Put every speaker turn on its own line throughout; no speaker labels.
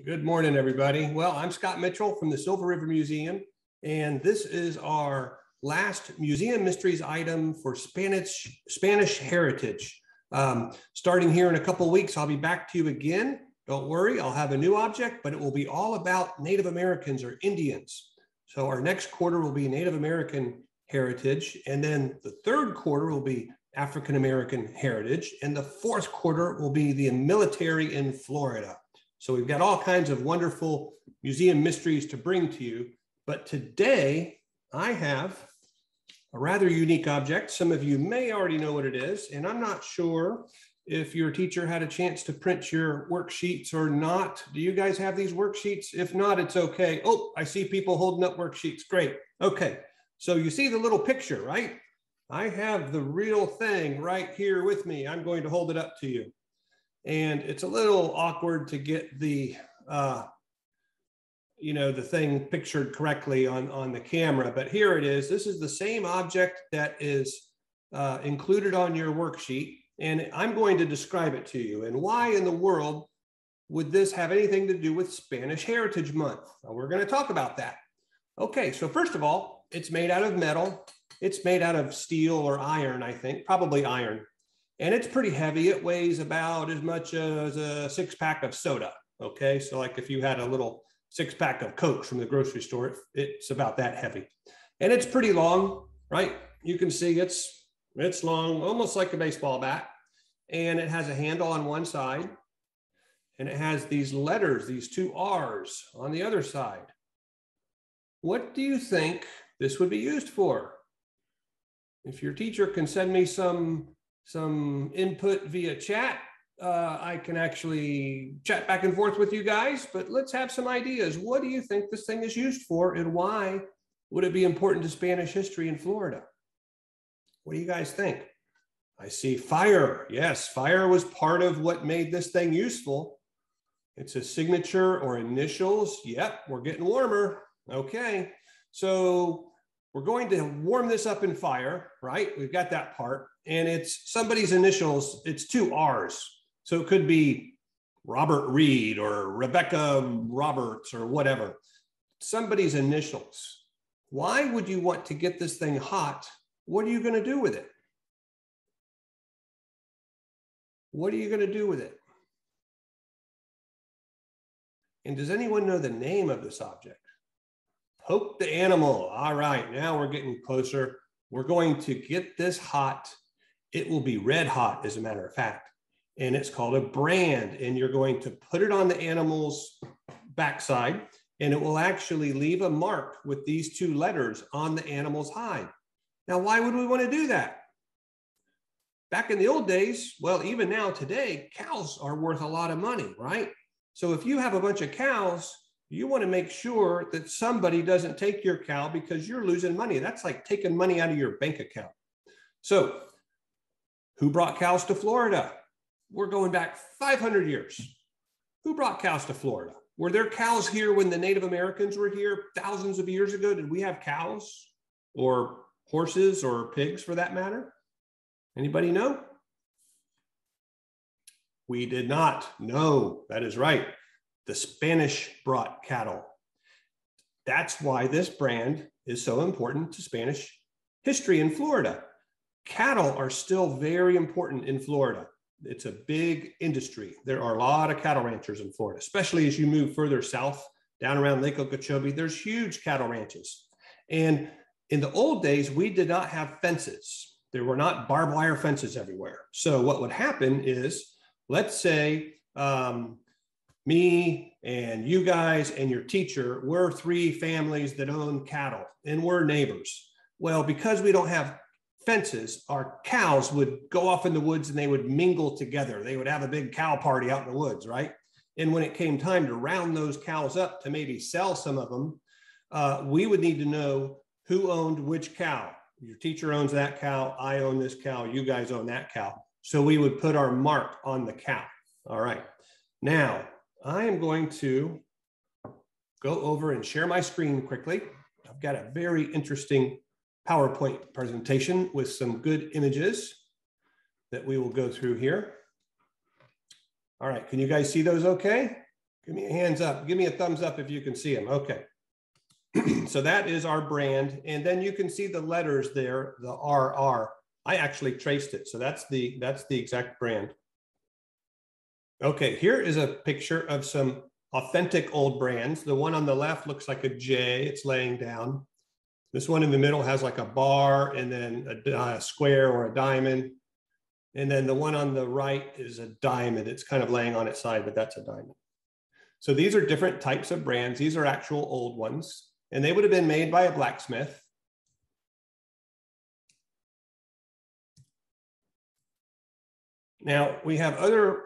Good morning, everybody. Well, I'm Scott Mitchell from the Silver River Museum, and this is our last Museum Mysteries item for Spanish heritage. Starting here in a couple of weeks, I'll be back to you again. Don't worry, I'll have a new object, but it will be all about Native Americans or Indians. So our next quarter will be Native American heritage, and then the third quarter will be African American heritage, and the fourth quarter will be the military in Florida. So we've got all kinds of wonderful museum mysteries to bring to you. But today I have a rather unique object. Some of you may already know what it is, and I'm not sure if your teacher had a chance to print your worksheets or not. Do you guys have these worksheets? If not, it's okay. Oh, I see people holding up worksheets. Great. Okay. So you see the little picture, right? I have the real thing right here with me. I'm going to hold it up to you. And it's a little awkward to get the, the thing pictured correctly on the camera, but here it is. This is the same object that is included on your worksheet, and I'm going to describe it to you. And why in the world would this have anything to do with Spanish Heritage Month? Well, we're going to talk about that. Okay, so first of all, it's made out of metal. It's made out of steel or iron, I think, probably iron. And it's pretty heavy. It weighs about as much as a 6-pack of soda. Okay, so like if you had a little 6-pack of Coke from the grocery store, it's about that heavy. And it's pretty long, right? You can see it's long, almost like a baseball bat. And it has a handle on one side. And it has these letters, these 2 R's on the other side. What do you think this would be used for? If your teacher can send me some input via chat, I can actually chat back and forth with you guys, but let's have some ideas. What do you think this thing is used for, and why would it be important to Spanish history in Florida? What do you guys think? I see fire. Yes, fire was part of what made this thing useful. It's a signature or initials. Yep, we're getting warmer. Okay, so we're going to warm this up in fire, right? We've got that part. And it's somebody's initials. It's 2 R's. So it could be Robert Reed or Rebecca Roberts or whatever. Somebody's initials. Why would you want to get this thing hot? What are you going to do with it? What are you going to do with it? And does anyone know the name of this object? Poke the animal. All right, now we're getting closer. We're going to get this hot. It will be red hot, as a matter of fact. And it's called a brand. And you're going to put it on the animal's backside, and it will actually leave a mark with these 2 letters on the animal's hide. Now, why would we want to do that? Back in the old days, well, even now today, cows are worth a lot of money, right? So if you have a bunch of cows, you want to make sure that somebody doesn't take your cow because you're losing money. That's like taking money out of your bank account. So who brought cows to Florida? We're going back 500 years. Who brought cows to Florida? Were there cows here when the Native Americans were here thousands of years ago? Did we have cows or horses or pigs for that matter? Anybody know? We did not. No, that is right. The Spanish brought cattle. That's why this brand is so important to Spanish history in Florida. Cattle are still very important in Florida. It's a big industry. There are a lot of cattle ranchers in Florida, especially as you move further south, down around Lake Okeechobee. There's huge cattle ranches. And in the old days, we did not have fences. There were not barbed wire fences everywhere. So what would happen is, let's say, me and you guys and your teacher, we're 3 families that own cattle and we're neighbors. Well, because we don't have fences, our cows would go off in the woods and they would mingle together. They would have a big cow party out in the woods, right? And when it came time to round those cows up to maybe sell some of them, we would need to know who owned which cow. Your teacher owns that cow, I own this cow, you guys own that cow. So we would put our mark on the cow. All right. Now, I am going to go over and share my screen quickly. I've got a very interesting PowerPoint presentation with some good images that we will go through here. All right, can you guys see those okay? Give me a hands up. Give me a thumbs up if you can see them. Okay. So that is our brand. And then you can see the letters there, the RR. I actually traced it. So that's the exact brand. Okay, here is a picture of some authentic old brands. The one on the left looks like a J, it's laying down. This one in the middle has like a bar and then a square or a diamond. And then the one on the right is a diamond. It's kind of laying on its side, but that's a diamond. So these are different types of brands. These are actual old ones, and they would have been made by a blacksmith. Now we have other,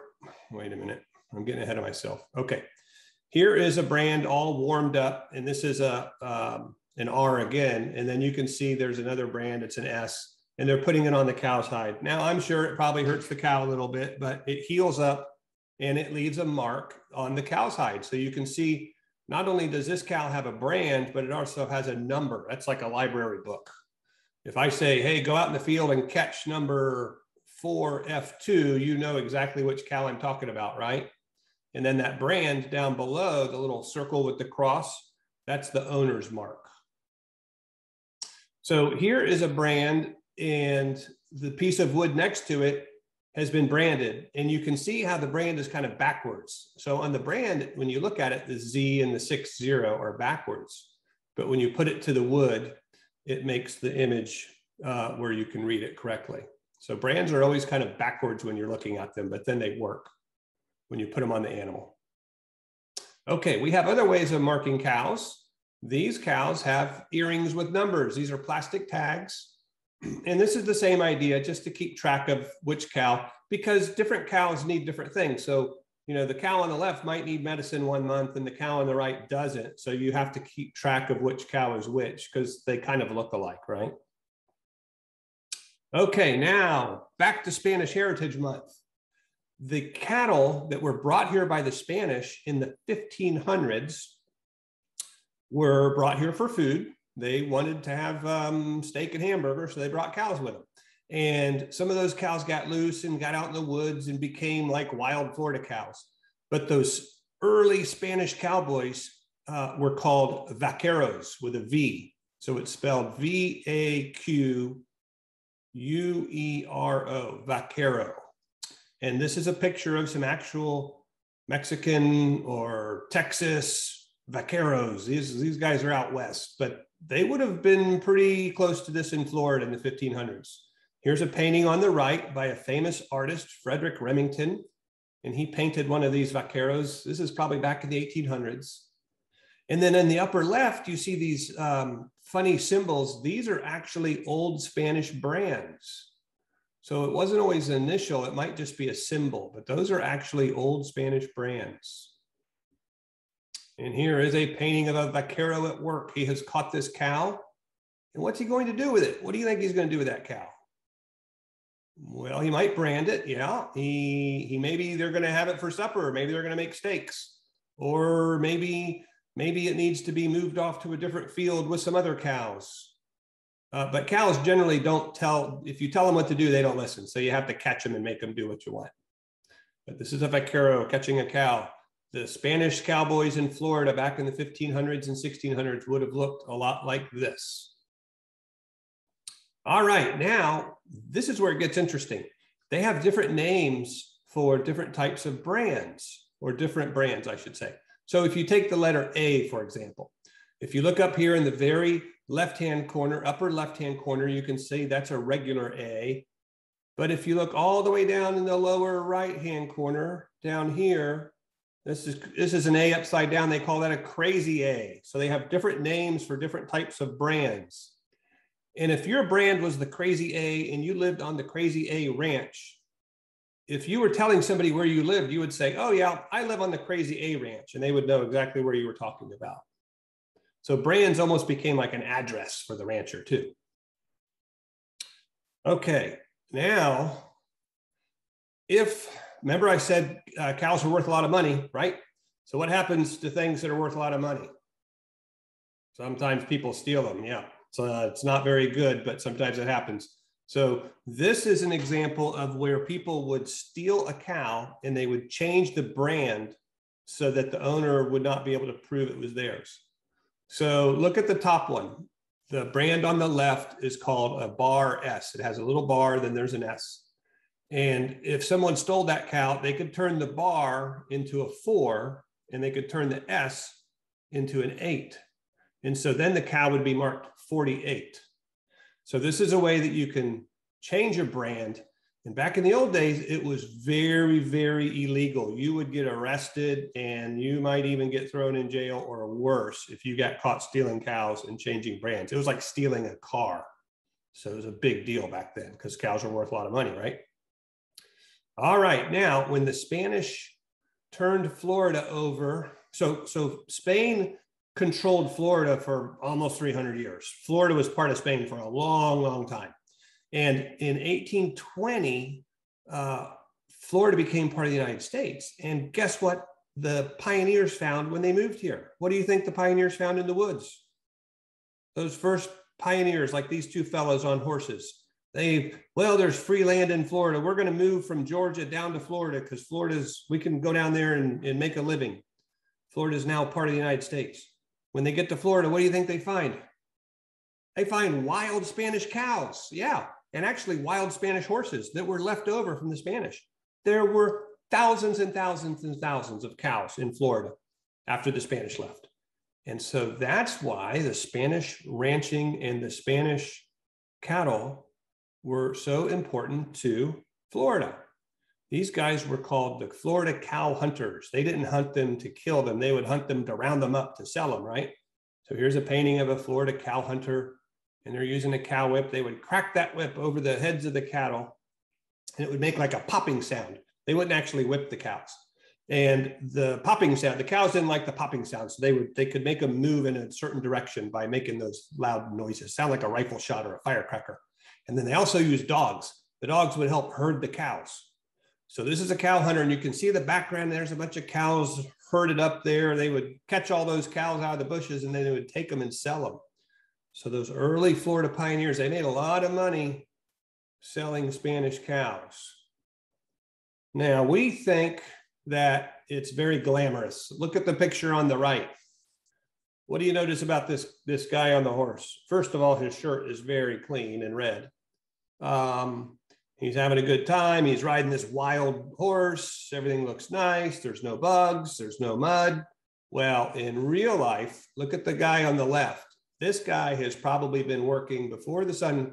wait a minute, I'm getting ahead of myself. Okay, here is a brand all warmed up, and this is an R again, and then you can see there's another brand, it's an S, and they're putting it on the cow's hide. Now I'm sure it probably hurts the cow a little bit, but it heals up and it leaves a mark on the cow's hide. So you can see not only does this cow have a brand, but it also has a number. That's like a library book. If I say, hey, go out in the field and catch number 4F2, you know exactly which cow I'm talking about, right? And then that brand down below, the little circle with the cross, that's the owner's mark. So here is a brand, and the piece of wood next to it has been branded, and you can see how the brand is kind of backwards. So on the brand, when you look at it, the Z and the 60 are backwards, but when you put it to the wood, it makes the image where you can read it correctly. So brands are always kind of backwards when you're looking at them, but then they work when you put them on the animal. Okay, we have other ways of marking cows. These cows have earrings with numbers. These are plastic tags. And this is the same idea, just to keep track of which cow, because different cows need different things. So, you know, the cow on the left might need medicine 1 month and the cow on the right doesn't. So you have to keep track of which cow is which, because they kind of look alike, right? Okay, now back to Spanish Heritage Month. The cattle that were brought here by the Spanish in the 1500s were brought here for food. They wanted to have steak and hamburger, so they brought cows with them. And some of those cows got loose and got out in the woods and became like wild Florida cows. But those early Spanish cowboys were called vaqueros with a V. So it's spelled V-A-Q-U-E-R-O, vaquero. And this is a picture of some actual Mexican or Texas vaqueros. These guys are out west, but they would have been pretty close to this in Florida in the 1500s. Here's a painting on the right by a famous artist, Frederick Remington, and he painted one of these vaqueros. This is probably back in the 1800s. And then in the upper left, you see these funny symbols. These are actually old Spanish brands. So it wasn't always an initial, it might just be a symbol, but those are actually old Spanish brands. And here is a painting of a vaquero at work. He has caught this cow. And what's he going to do with it? What do you think he's going to do with that cow? Well, he might brand it. Yeah, he maybe they're going to have it for supper. Or maybe they're going to make steaks. Or maybe it needs to be moved off to a different field with some other cows. But cows generally don't if you tell them what to do, they don't listen. So you have to catch them and make them do what you want. But this is a vaquero catching a cow. The Spanish cowboys in Florida back in the 1500s and 1600s would have looked a lot like this. All right, now this is where it gets interesting. They have different names for different types of brands, or different brands, I should say. So if you take the letter A, for example, if you look up here in the very left-hand corner, upper left-hand corner, you can see that's a regular A. But if you look all the way down in the lower right-hand corner, down here, this is an A upside down. They call that a crazy A. So they have different names for different types of brands. And if your brand was the Crazy A and you lived on the Crazy A ranch, if you were telling somebody where you lived, you would say, oh yeah, I live on the Crazy A ranch, and they would know exactly where you were talking about. So brands almost became like an address for the rancher too. Okay, now, remember I said cows are worth a lot of money, right? So what happens to things that are worth a lot of money? Sometimes people steal them, yeah. So it's not very good, but sometimes it happens. So this is an example of where people would steal a cow and they would change the brand so that the owner would not be able to prove it was theirs. So look at the top one. The brand on the left is called a bar S. It has a little bar, then there's an S. And if someone stole that cow, they could turn the bar into a 4, and they could turn the S into an 8. And so then the cow would be marked 48. So this is a way that you can change a brand. And back in the old days, it was very, very illegal. You would get arrested, and you might even get thrown in jail, or worse if you got caught stealing cows and changing brands. It was like stealing a car. So it was a big deal back then because cows were worth a lot of money, right? All right, now when the Spanish turned Florida over, so Spain controlled Florida for almost 300 years. Florida was part of Spain for a long, long time. And in 1820, Florida became part of the United States. And guess what the pioneers found when they moved here? What do you think the pioneers found in the woods? Those first pioneers, like these two fellows on horses. There's free land in Florida. We're going to move from Georgia down to Florida because we can go down there and make a living. Florida is now part of the United States. When they get to Florida, what do you think they find? They find wild Spanish cows. Yeah. And actually wild Spanish horses that were left over from the Spanish. There were thousands and thousands and thousands of cows in Florida after the Spanish left. And so that's why the Spanish ranching and the Spanish cattle were so important to Florida. These guys were called the Florida cow hunters. They didn't hunt them to kill them. They would hunt them to round them up to sell them, right? So here's a painting of a Florida cow hunter, and they're using a cow whip. They would crack that whip over the heads of the cattle, and it would make like a popping sound. They wouldn't actually whip the cows. And the popping sound, the cows didn't like the popping sound, so they could make them move in a certain direction by making those loud noises, sound like a rifle shot or a firecracker. And then they also used dogs. The dogs would help herd the cows. So this is a cow hunter, and you can see the background. There's a bunch of cows herded up there. They would catch all those cows out of the bushes, and then they would take them and sell them. So those early Florida pioneers, they made a lot of money selling Spanish cows. Now, we think that it's very glamorous. Look at the picture on the right. What do you notice about this guy on the horse? First of all, his shirt is very clean and red. He's having a good time. He's riding this wild horse. Everything looks nice. There's no bugs. There's no mud. Well, in real life, look at the guy on the left. This guy has probably been working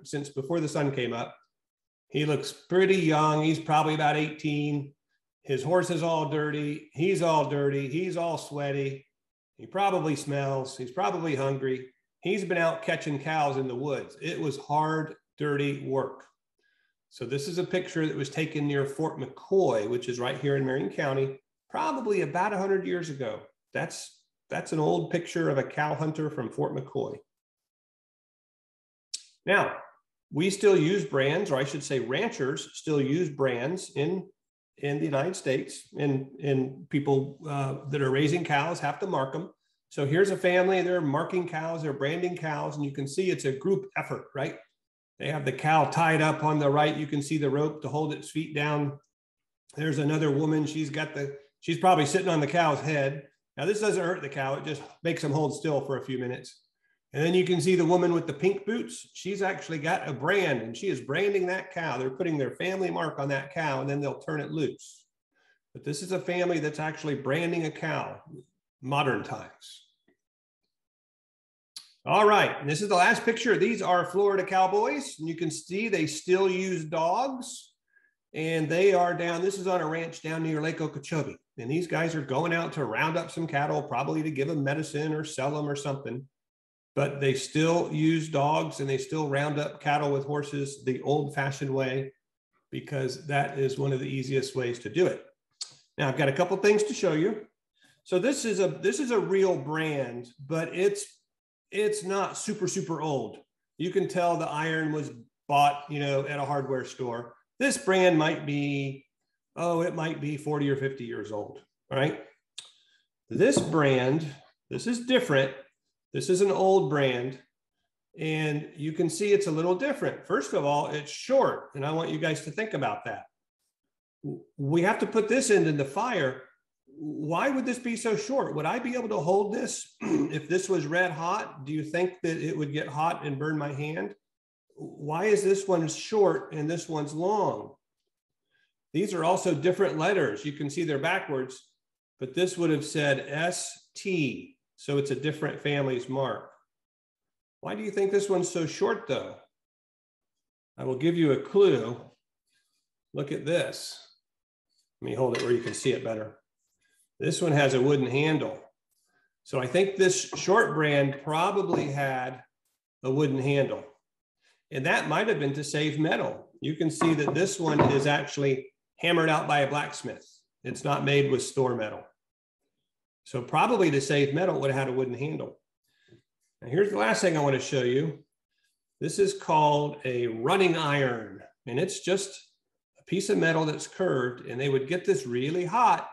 since before the sun came up. He looks pretty young. He's probably about 18. His horse is all dirty. He's all dirty. He's all sweaty. He probably smells. He's probably hungry. He's been out catching cows in the woods. It was hard, dirty work. So this is a picture that was taken near Fort McCoy, which is right here in Marion County, probably about 100 years ago. That's an old picture of a cow hunter from Fort McCoy. Now, we still use brands, or I should say ranchers still use brands in the United States, and people that are raising cows have to mark them. So here's a family, they're marking cows, they're branding cows, and you can see it's a group effort, right? They have the cow tied up on the right. You can see the rope to hold its feet down. There's another woman. She's probably sitting on the cow's head. Now this doesn't hurt the cow. It just makes them hold still for a few minutes. And then you can see the woman with the pink boots. She's actually got a brand, and she is branding that cow. They're putting their family mark on that cow, and then they'll turn it loose. But this is a family that's actually branding a cow, modern times. All right, and this is the last picture. These are Florida Cowboys, and you can see they still use dogs, and they are down, this is on a ranch down near Lake Okeechobee, and these guys are going out to round up some cattle, probably to give them medicine or sell them or something, but they still use dogs, and they still round up cattle with horses the old-fashioned way, because that is one of the easiest ways to do it. Now, I've got a couple things to show you. So this is a real brand, but it's not super old. You can tell the iron was bought, at a hardware store. This brand might be, it might be 40 or 50 years old, right? This brand, this is different. This is an old brand, and you can see it's a little different. First of all, it's short, and I want you guys to think about that. We have to put this into the fire. why would this be so short? Would I be able to hold this if this was red hot? Do you think that it would get hot and burn my hand? Why is this one short and this one's long? These are also different letters. You can see they're backwards, but this would have said ST. So it's a different family's mark. Why do you think this one's so short though? I will give you a clue. Look at this. Let me hold it where you can see it better. This one has a wooden handle. So I think this short brand probably had a wooden handle. And that might have been to save metal. You can see that this one is actually hammered out by a blacksmith. It's not made with store metal. So probably to save metal, it would have had a wooden handle. Now here's the last thing I want to show you. This is called a running iron, and it's just a piece of metal that's curved, and they would get this really hot,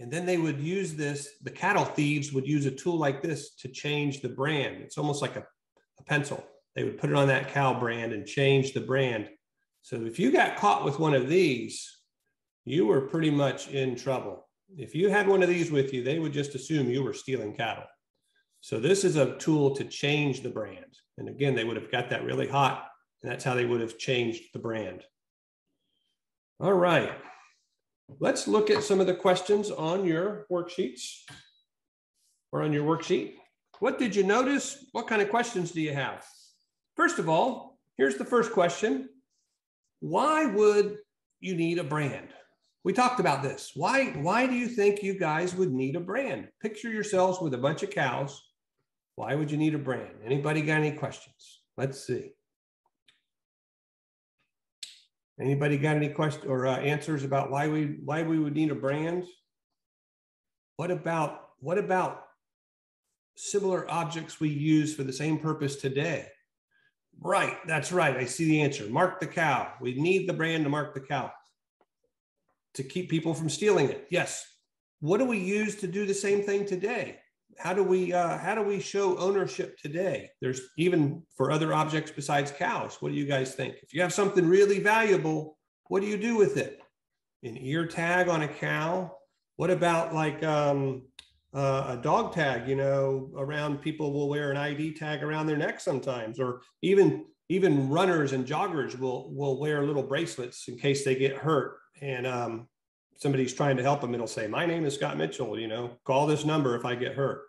and then they would use this, the cattle thieves would use a tool like this to change the brand. It's almost like a pencil. They would put it on that cow brand and change the brand. So if you got caught with one of these, you were pretty much in trouble. If you had one of these with you, they would just assume you were stealing cattle. So this is a tool to change the brand. And again, they would have got that really hot, and that's how they would have changed the brand. All right, let's look at some of the questions on your worksheets or on your worksheet. What did you notice? What kind of questions do you have? First of all, here's the first question. Why would you need a brand? We talked about this. Why do you think you guys would need a brand? Picture yourselves with a bunch of cows. Why would you need a brand? Anybody got any questions? Let's see. Anybody got any questions or answers about why we would need a brand? What about similar objects we use for the same purpose today? Right, that's right. I see the answer. Mark the cow. We need the brand to mark the cow to keep people from stealing it. Yes. What do we use to do the same thing today? How do we show ownership today? There's even for other objects besides cows. What do you guys think? If you have something really valuable, what do you do with it? An ear tag on a cow? What about like a dog tag, you know, around people will wear an ID tag around their neck sometimes, or even runners and joggers will wear little bracelets in case they get hurt. And somebody's trying to help them, it'll say, my name is Scott Mitchell, you know, call this number if I get hurt.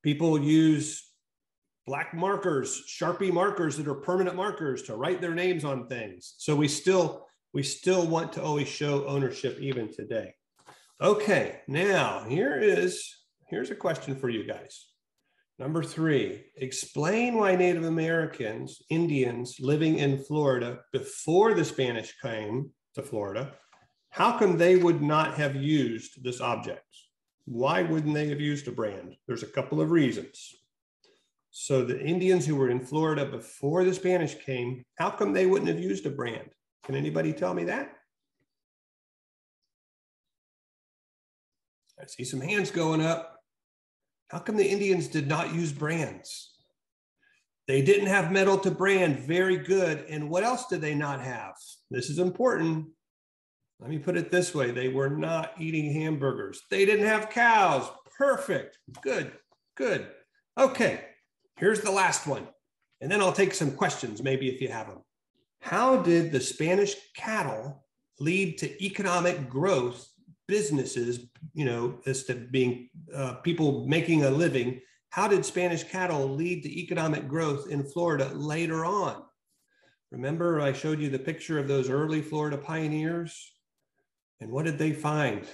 People use black markers, Sharpie markers that are permanent markers to write their names on things. So we still want to always show ownership even today. Okay, now here's a question for you guys. Number 3, explain why Native Americans, Indians living in Florida before the Spanish came to Florida, how come they would not have used this object? Why wouldn't they have used a brand? There's a couple of reasons. So the Indians who were in Florida before the Spanish came, how come they wouldn't have used a brand? Can anybody tell me that? I see some hands going up. How come the Indians did not use brands? They didn't have metal to brand. Very good. And what else did they not have? This is important. Let me put it this way. They were not eating hamburgers. They didn't have cows. Perfect. Good. Good. Okay. Here's the last one. And then I'll take some questions, maybe if you have them. How did the Spanish cattle lead to economic growth, businesses, you know, as to being people making a living? How did Spanish cattle lead to economic growth in Florida later on? Remember, I showed you the picture of those early Florida pioneers? And what did they find?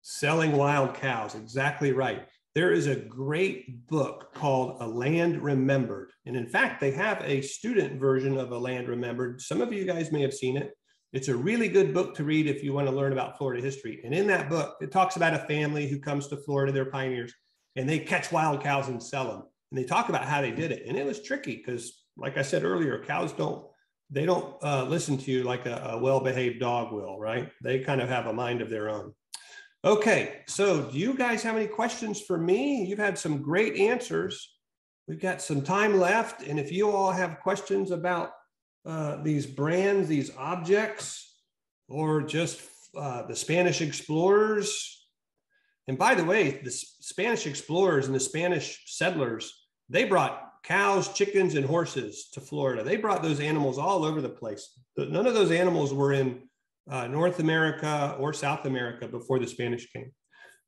Selling wild cows, exactly right. There is a great book called A Land Remembered. And in fact, they have a student version of A Land Remembered. Some of you guys may have seen it. It's a really good book to read if you want to learn about Florida history. And in that book, it talks about a family who comes to Florida, they're pioneers, and they catch wild cows and sell them. And they talk about how they did it. And it was tricky because, like I said earlier, cows don't listen to you like a well-behaved dog will, right? They kind of have a mind of their own. Okay, so do you guys have any questions for me? You've had some great answers. We've got some time left. And if you all have questions about these brands, these objects, or just the Spanish explorers. And by the way, the Spanish explorers and the Spanish settlers, they brought cows, chickens, and horses to Florida. They brought those animals all over the place. None of those animals were in North America or South America before the Spanish came.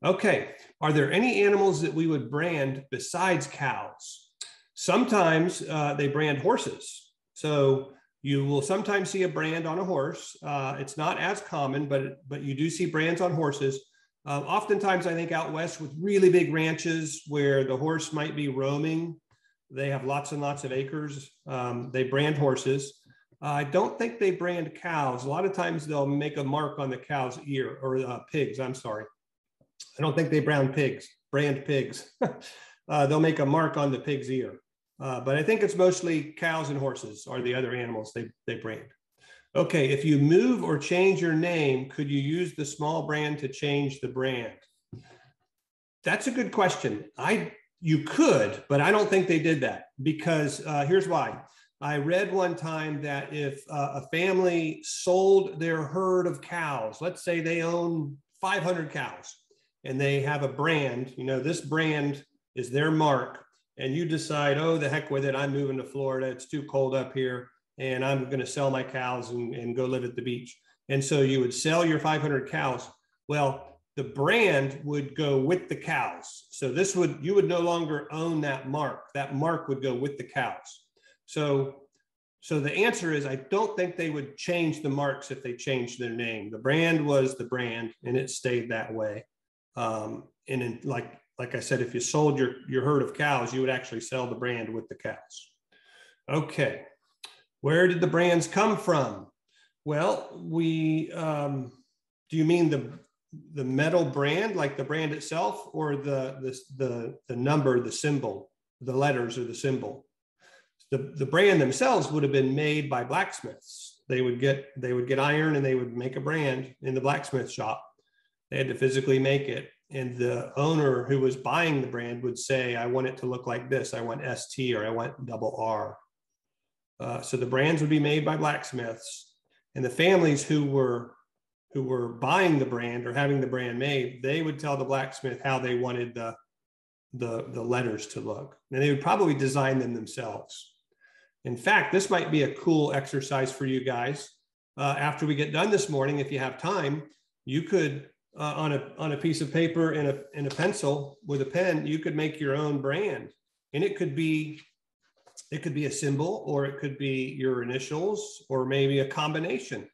Okay, are there any animals that we would brand besides cows? Sometimes they brand horses. So you will sometimes see a brand on a horse. It's not as common, but you do see brands on horses. Oftentimes, I think out west with really big ranches where the horse might be roaming, they have lots and lots of acres. They brand horses. I don't think they brand cows. A lot of times they'll make a mark on the cow's ear, or pigs, I'm sorry. I don't think they brand pigs. They'll make a mark on the pig's ear. But I think it's mostly cows and horses are the other animals they brand. Okay, if you move or change your name, could you use the small brand to change the brand? That's a good question. You could, but I don't think they did that, because here's why. I read one time that if a family sold their herd of cows, let's say they own 500 cows and they have a brand, this brand is their mark, and you decide, oh, the heck with it, I'm moving to Florida, it's too cold up here, and I'm going to sell my cows and go live at the beach. And so you would sell your 500 cows. Well, the brand would go with the cows. So you would no longer own that mark. That mark would go with the cows. So the answer is, I don't think they would change the marks if they changed their name. The brand was the brand, and it stayed that way. Like I said, if you sold your herd of cows, you would actually sell the brand with the cows. Okay. Where did the brands come from? Well, do you mean the metal brand, like the brand itself, or the number, the symbol, the letters or the symbol? The brand themselves would have been made by blacksmiths. They would get iron and they would make a brand in the blacksmith shop. They had to physically make it. And the owner who was buying the brand would say, I want it to look like this. I want ST, or I want double R. So the brands would be made by blacksmiths, and the families who were buying the brand or having the brand made, they would tell the blacksmith how they wanted the letters to look, and they would probably design them themselves. In fact, this might be a cool exercise for you guys. After we get done this morning, if you have time, you could on a piece of paper and a pencil with a pen, you could make your own brand, and it could be a symbol, or it could be your initials, or maybe a combination.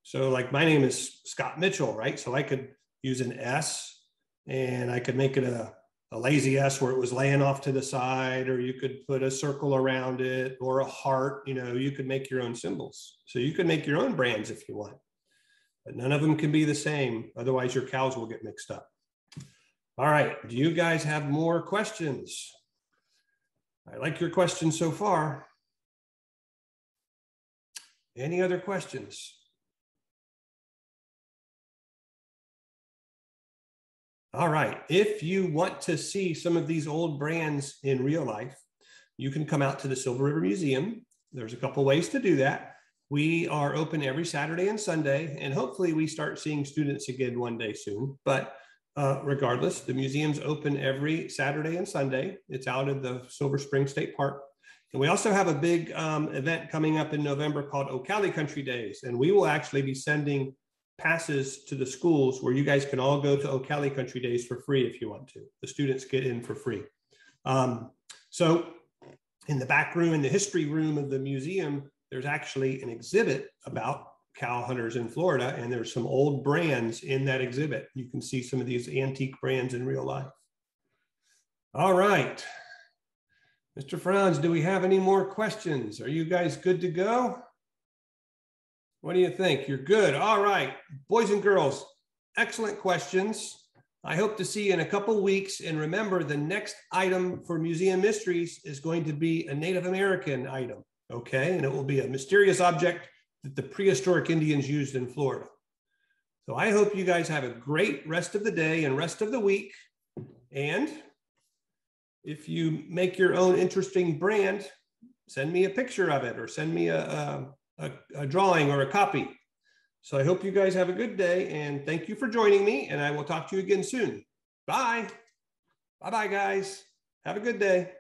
So like my name is Scott Mitchell, right? So I could use an S, and I could make it a lazy S where it was laying off to the side, or you could put a circle around it, or a heart. You could make your own symbols. So you could make your own brands if you want, but none of them can be the same. Otherwise your cows will get mixed up. All right, do you guys have more questions? I like your questions so far. Any other questions? All right, if you want to see some of these old brands in real life, you can come out to the Silver River Museum. There's a couple ways to do that. We are open every Saturday and Sunday, and hopefully we start seeing students again one day soon. But regardless, the museum's open every Saturday and Sunday. It's out at the Silver Spring State Park. And we also have a big event coming up in November called Ocala Country Days. And we will actually be sending passes to the schools where you guys can all go to Ocala Country Days for free if you want to. The students get in for free. So in the back room, in the history room of the museum, there's actually an exhibit about cow hunters in Florida, and there's some old brands in that exhibit. You can see some of these antique brands in real life. All right, Mr. Franz, do we have any more questions? Are you guys good to go? What do you think? You're good. All right, boys and girls, excellent questions. I hope to see you in a couple weeks. And remember, the next item for Museum Mysteries is going to be a Native American item, okay? And it will be a mysterious object that the prehistoric Indians used in Florida. So I hope you guys have a great rest of the day and rest of the week. And if you make your own interesting brand, send me a picture of it or send me a drawing or a copy. So I hope you guys have a good day, and thank you for joining me, and I will talk to you again soon. Bye. Bye-bye, guys. Have a good day.